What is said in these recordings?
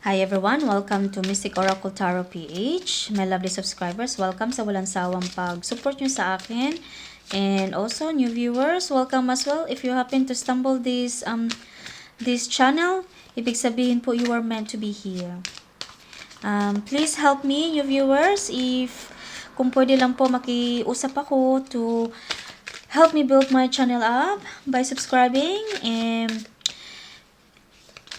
Hi everyone, welcome to Mystic Oracle Tarot PH. My lovely subscribers, welcome sa walang sawang pag-support nyo sa akin. And also new viewers, welcome as well. If you happen to stumble this channel, ibig sabihin po you are meant to be here. Please help me, new viewers, if kung pwede lang po makiusap ako to help me build my channel up by subscribing.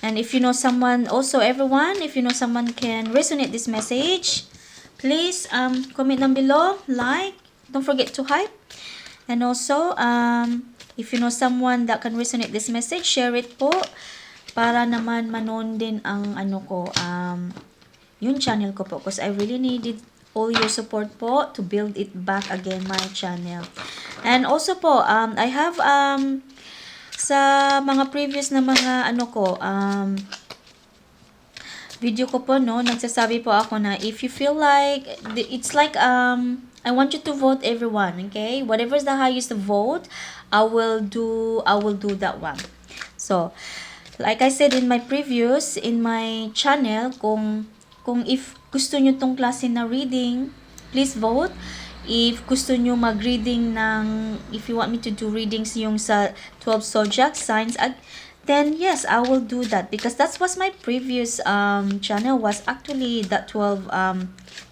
And if you know someone, also everyone, if you know someone can resonate this message, please comment down below, like, don't forget to hype. And also, if you know someone that can resonate this message, share it po para naman manon din ang yung channel ko po, because I really needed all your support po to build it back again, my channel. And also po, I have sa mga previous na mga video ko po, no, nagsasabi po ako na if you feel like it's like I want you to vote everyone, okay? Whatever is the highest vote, I will do that one. So, like I said in my previous in my channel, kung if gusto nyo tong klase na reading, please vote. If gusto nyo mag-reading if you want me to do readings yung sa 12 zodiac signs, then yes, I will do that, because that was my previous channel, was actually that 12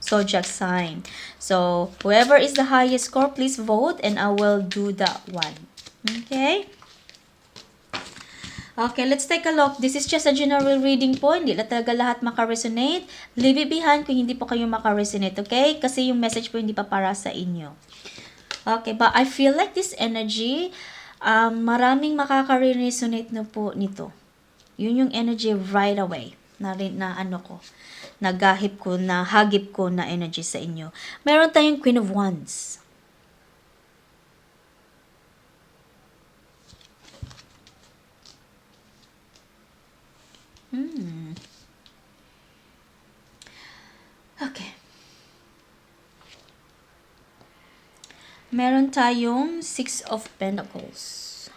zodiac sign. So whoever is the highest score, please vote and I will do that one. Okay? Okay, let's take a look. This is just a general reading po. Hindi na talaga lahat makaresonate. Leave it behind kung hindi po kayo makaresonate, okay? Kasi yung message po hindi pa para sa inyo. Okay, but I feel like this energy, maraming makaka-resonate na po nito. Yun yung energy right away. Nagahip ko, hagip ko na energy sa inyo. Meron tayong Queen of Wands. Okay. Meron tayong Six of Pentacles.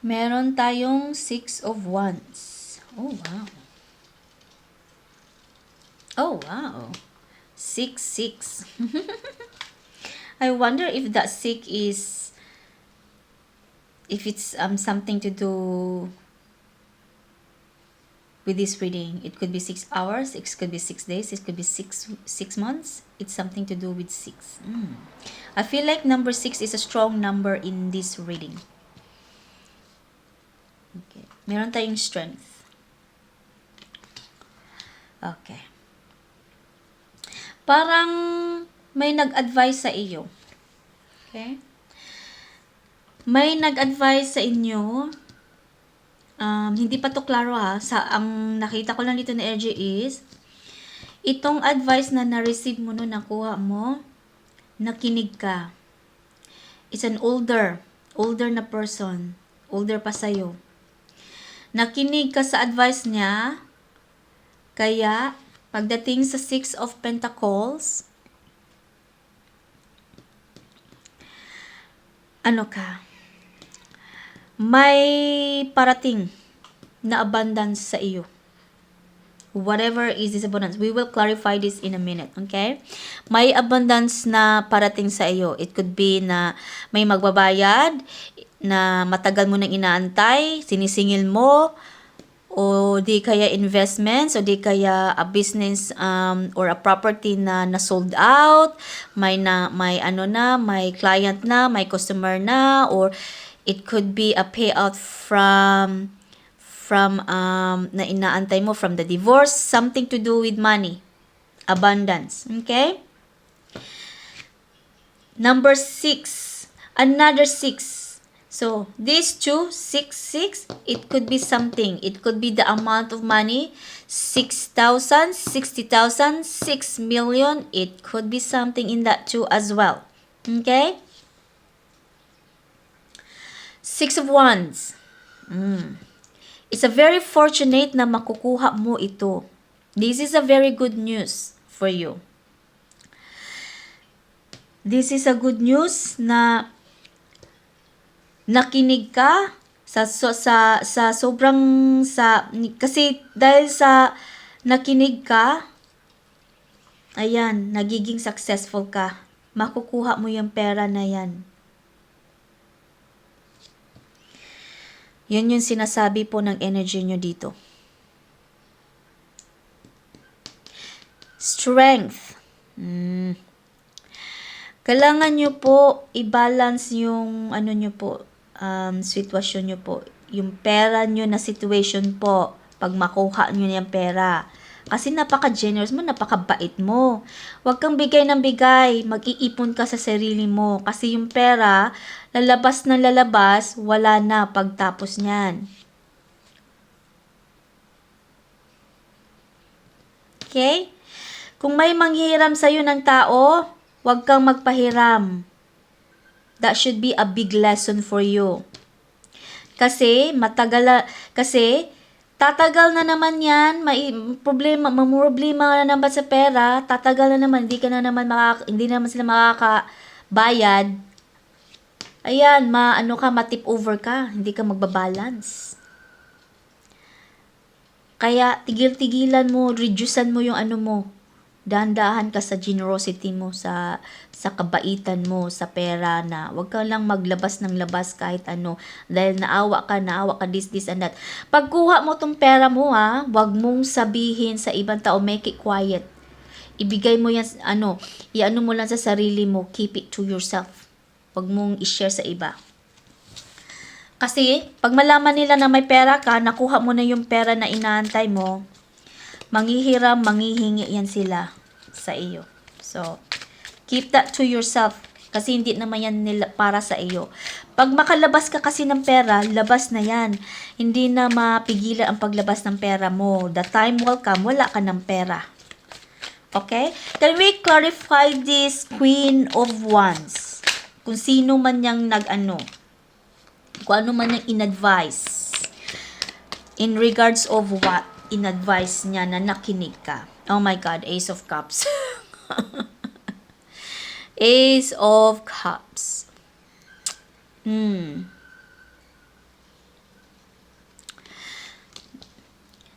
Meron tayong Six of Wands. Oh, wow. Oh, wow. 6. I wonder if that 6 is, if it's something to do with this reading. It could be 6 hours, it could be 6 days, it could be 6 months. It's something to do with 6. I feel like number 6 is a strong number in this reading. Okay. Meron tayong strength. Okay. Parang may nag-advise sa iyo. Okay? May nag-advise sa inyo. Hindi pa to klaro ha. Ang nakita ko lang dito na energy is, itong advice na na-receive mo, no, nakuha mo, nakinig ka. It's an older na person. Older pa sa'yo. Nakinig ka sa advice niya, kaya pagdating sa 6 of Pentacles, may parating na abundance sa iyo. Whatever is this abundance, we will clarify this in a minute, okay? May abundance na parating sa iyo. It could be na may magbabayad, na matagal mo nang inaantay, sinisingil mo, o di kaya investments, o di kaya a business or a property na sold out, may client na, may customer na, or it could be a payout from na inaantay mo from the divorce, something to do with money, abundance, okay? Number 6, another 6. So, these two, 6, it could be something. It could be the amount of money, 6,000, 60,000, 6 million. It could be something in that too as well. Okay? 6 of Wands. It's a very fortunate na makukuha mo ito. This is a very good news for you. This is a good news na nakinig ka sa sobrang kasi dahil sa nakinig ka, ayan, nagiging successful ka. Makukuha mo yung pera na yan. Yan yung sinasabi po ng energy nyo dito. Strength. Kailangan nyo po i-balance yung nyo po, sitwasyon nyo po. Yung pera nyo na situation po, pag makuha nyo yung pera. Kasi napaka-generous mo, napaka-bait mo. Huwag kang bigay ng bigay, mag-iipon ka sa sarili mo. Kasi yung pera, lalabas na lalabas, wala na pagtapos niyan. Okay? Kung may manghihiram sa'yo ng tao, huwag kang magpahiram. That should be a big lesson for you. Kasi tatagal na naman yan, mamroblema na naman sa pera, tatagal na naman, hindi naman sila makakabayad. Ayan, matip over ka, hindi ka magbabalance. Kaya, tigil-tigilan mo, reducean mo yung mo. Dahan-dahan ka sa generosity mo, sa kabaitan mo, sa pera na wag ka lang maglabas ng labas kahit ano. Dahil naawa ka, this, and that. Pagkuha mo tong pera mo wag mong sabihin sa ibang tao, make it quiet. Ibigay mo yan, iano mo lang sa sarili mo, keep it to yourself. Wag mong i-share sa iba. Kasi, pag malaman nila na may pera ka, nakuha mo na yung pera na inaantay mo, manghihiram, manghihingi yan sila sa iyo. So, keep that to yourself. Kasi hindi naman yan para sa iyo. Pag makalabas ka kasi ng pera, labas na yan. Hindi na mapigilan ang paglabas ng pera mo. The time will come, wala ka ng pera. Okay? Can we clarify this Queen of Wands? Kung sino man yang kung ano man yung in-advise. In regards of what in-advise niya na nakinig ka. Oh my God, Ace of Cups. Ace of Cups.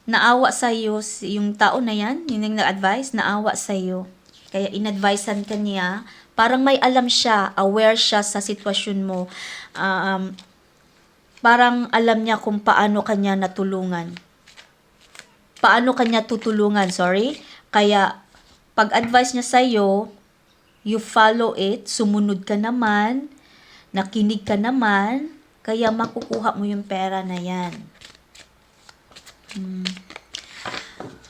Naawa sa iyo yung tao na yan, yung nag-advise, naawa sa iyo. Kaya in-advisean ka niya, parang may alam siya, aware siya sa sitwasyon mo. Parang alam niya kung paano kanya natulungan. Paano kanya tutulungan, Kaya, pag-advise niya sa'yo, you follow it, sumunod ka naman, nakinig ka naman, kaya makukuha mo yung pera na yan.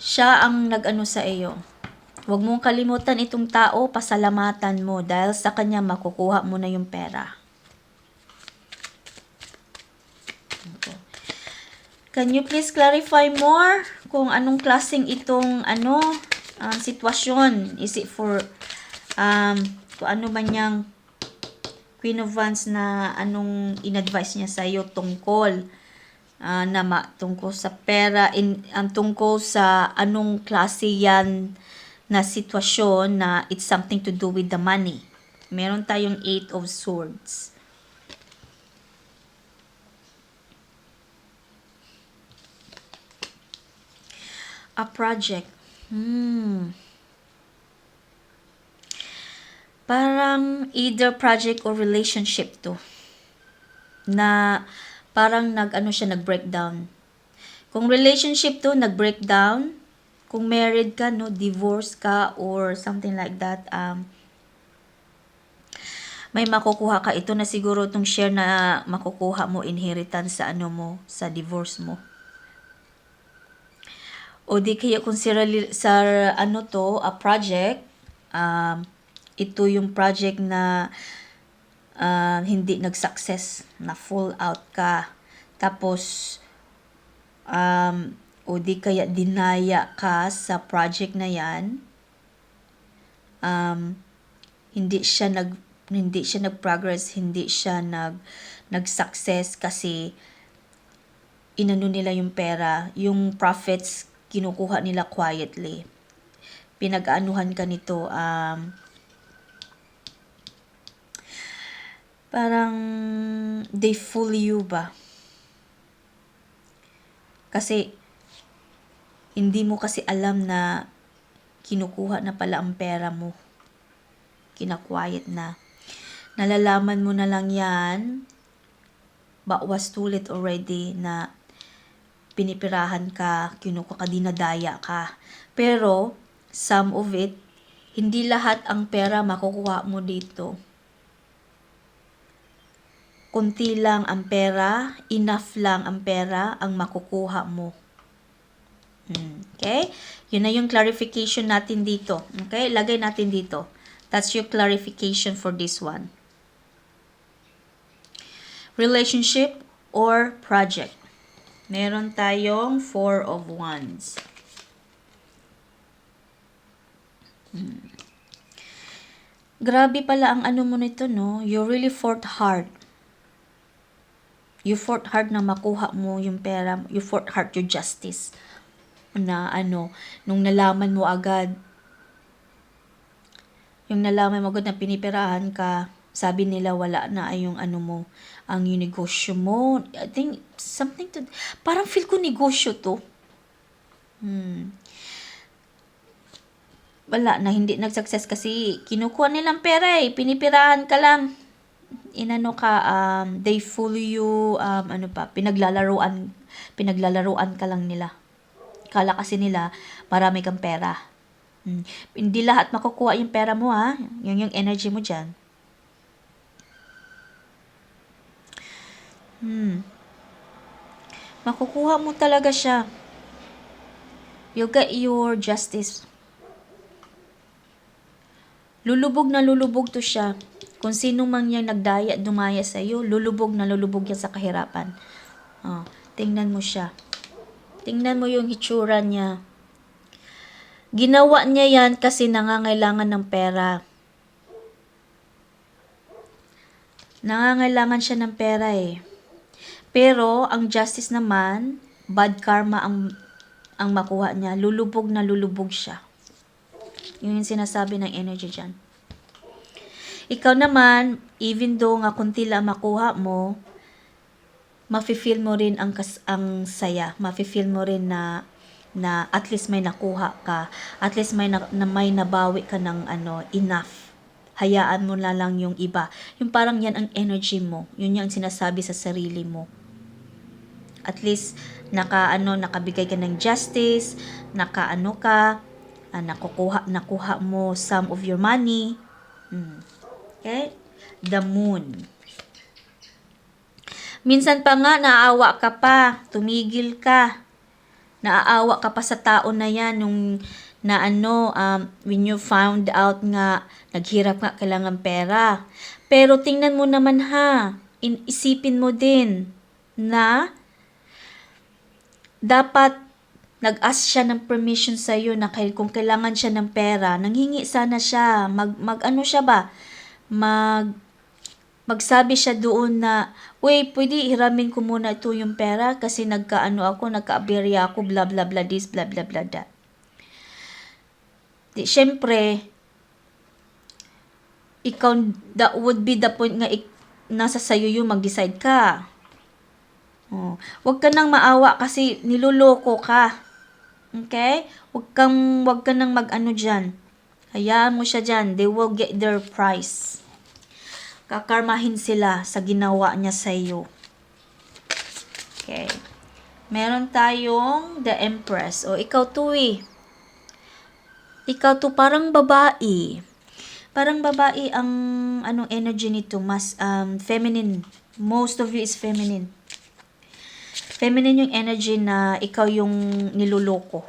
Siya ang sa iyo. Huwag mong kalimutan itong tao, pasalamatan mo dahil sa kanya makukuha mo na yung pera. Can you please clarify more kung anong klaseng itong sitwasyon? Is it for kung ano man yung Queen of Wands na anong in-advise niya sa iyo tungkol tungkol sa pera, tungkol sa anong klase yan na sitwasyon na it's something to do with the money. Meron tayong 8 of Swords. A project. Parang either project or relationship to. Na parang nag-breakdown. Kung relationship to, nag-breakdown. Kung married ka, divorce ka or something like that, may makukuha ka. Ito na siguro itong share na makukuha mo, inheritance sa sa divorce mo. O di kaya kung a project, ito yung project na hindi nag-success, na full out ka. Tapos, o di kaya dinaya ka sa project na yan, hindi siya nag-progress, hindi siya nag-success kasi nila yung pera, yung profits kinukuha nila quietly. Pinag-aanuhan ka nito, parang they fool you ba? Kasi hindi mo kasi alam na kinukuha na pala ang pera mo. Kinaquiet na. Nalalaman mo na lang yan, but was too late already na pinipirahan ka, kinukuha ka, dinadaya ka. Pero, some of it, hindi lahat ang pera makukuha mo dito. Kunti lang ang pera, enough lang ang pera ang makukuha mo. Okay? Yun na yung clarification natin dito. Okay? Lagay natin dito. That's your clarification for this one. Relationship or project. Meron tayong 4 of Wands. Grabe pala ang ano mo nito, no? You really fought hard. You fought hard na makuha mo yung pera. You fought hard your justice. Na ano, nung nalaman mo agad, na pinipirahan ka, sabi nila wala na ay yung ano mo, ang yung negosyo mo. I think something to, parang feel ko negosyo to. Wala na, hindi nag-success kasi kinukuha nilang pera eh, pinipirahan ka lang. Inano ka, they fool you, pinaglalaruan ka lang nila. Kala kasi nila, marami kang pera. Hindi lahat makukuha yung pera mo ha, yung energy mo dyan. Makukuha mo talaga siya. You get your justice. Lulubog na lulubog to siya. Kung sino man yung dumaya sa iyo, lulubog na lulubog yan sa kahirapan. Tingnan mo siya. Tingnan mo yung hitsura niya. Ginawa niya yan kasi nangangailangan ng pera. Nangangailangan siya ng pera eh. Pero, ang justice naman, bad karma ang makuha niya. Lulubog na lulubog siya. Yun yung sinasabi ng energy dyan. Ikaw naman, even though nga kunti lang makuha mo, mafe-feel mo rin ang saya. Mafe-feel mo rin na at least may nakuha ka. At least may nabawi ka ng enough. Hayaan mo na lang yung iba. Yung parang yan ang energy mo. Yun yung sinasabi sa sarili mo. At least nakabigay ka ng justice, nakuha mo some of your money. Okay? The Moon. Minsan pa nga naaawa ka pa, tumigil ka. Naaawa ka pa sa tao na yan when you found out nga naghirap nga kailangan pera. Pero tingnan mo naman ha, isipin mo din na dapat nag-ask siya ng permission sa iyo na kung kailangan siya ng pera, nanghingi sana siya, magsabi siya doon na, pwede hiramin ko muna ito yung pera kasi nagka-aberya ako, blah blah blah this, blah blah blah that. Siyempre, that would be the point nga nasa sayo yung mag-decide ka. Huwag ka nang maawa kasi niloloko ka. Okay? Huwag ka nang dyan. Hayaan mo siya dyan. They will get their price. Kakarmahin sila sa ginawa niya sa iyo. Okay. Meron tayong the Empress. Ikaw to eh. Ikaw to parang babae. Parang babae ang energy nito. Mas feminine. Most of you is feminine. Feminine yung energy na ikaw yung niloloko.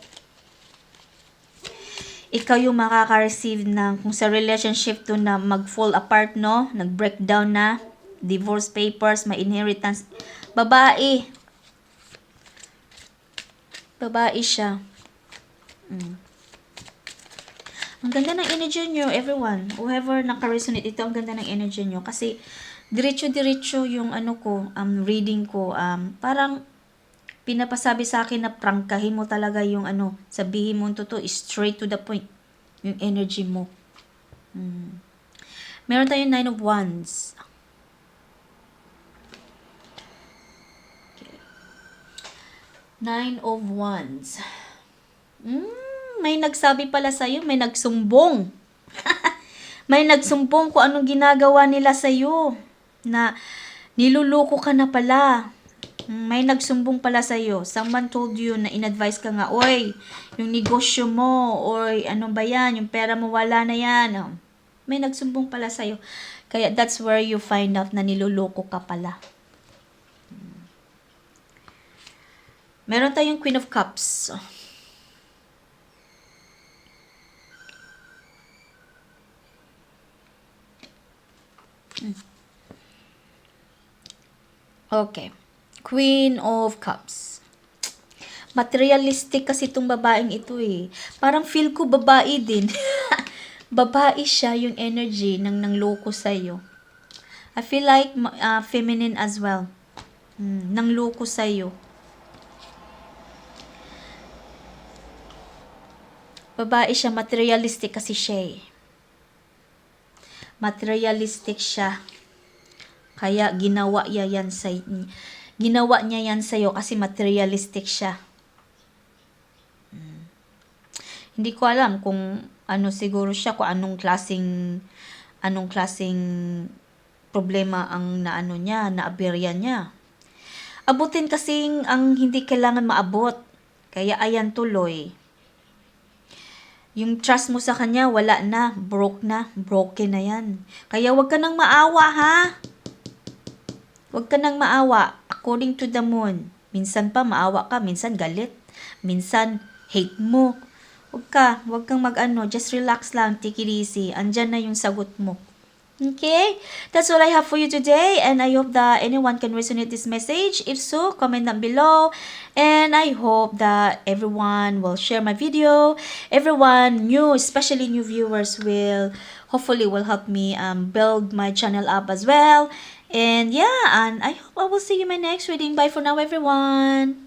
Ikaw yung makaka-receive ng kung sa relationship to na mag-fall apart, no? Nag-breakdown na. Divorce papers, may inheritance. Babae. Babae siya. Ang ganda ng energy nyo, everyone. Whoever naka-resonate ito, ang ganda ng energy nyo. Kasi, diretso-diretso yung reading ko. Parang, pinapasabi sa akin na prangkahin mo talaga yung sabihin mo totoo, straight to the point. Yung energy mo. Meron tayong 9 of Wands. Nine of Wands. May nagsabi pala sa'yo, may nagsumbong. May nagsumbong kung anong ginagawa nila sa'yo. Na niluloko ka na pala. May nagsumbong pala sa'yo. Someone told you na in-advise ka nga, oy, yung negosyo mo, oy, ano ba yan, yung pera mo wala na yan. May nagsumbong pala sa'yo. Kaya that's where you find out na niluloko ka pala. Meron tayong Queen of Cups. Okay. Queen of Cups. Materialistic kasi itong babaeng ito eh. Parang feel ko babae din. Babae siya yung energy ng nangloko sa'yo. I feel like feminine as well. Nangloko sa'yo. Babae siya, materialistic kasi siya eh. Materialistic siya. Kaya ginawa niya yan sa'yo kasi materialistic siya. Hindi ko alam kung ano siguro siya, kung anong klaseng problema ang naano niya, naaberya niya. Abutin kasing ang hindi kailangan maabot. Kaya ayan tuloy. Yung trust mo sa kanya, wala na, broken na yan. Kaya wag ka nang maawa ha. Wag ka nang maawa, according to the moon. Minsan pa maawa ka, minsan galit, minsan hate mo. Wag kang just relax lang, take it easy. Andyan na yung sagot mo. Okay? That's all I have for you today, and I hope that anyone can resonate this message. If so, comment down below, and I hope that everyone will share my video. Everyone new, especially new viewers, hopefully will help me build my channel up as well. And yeah, and I hope I will see you in my next reading. Bye for now, everyone.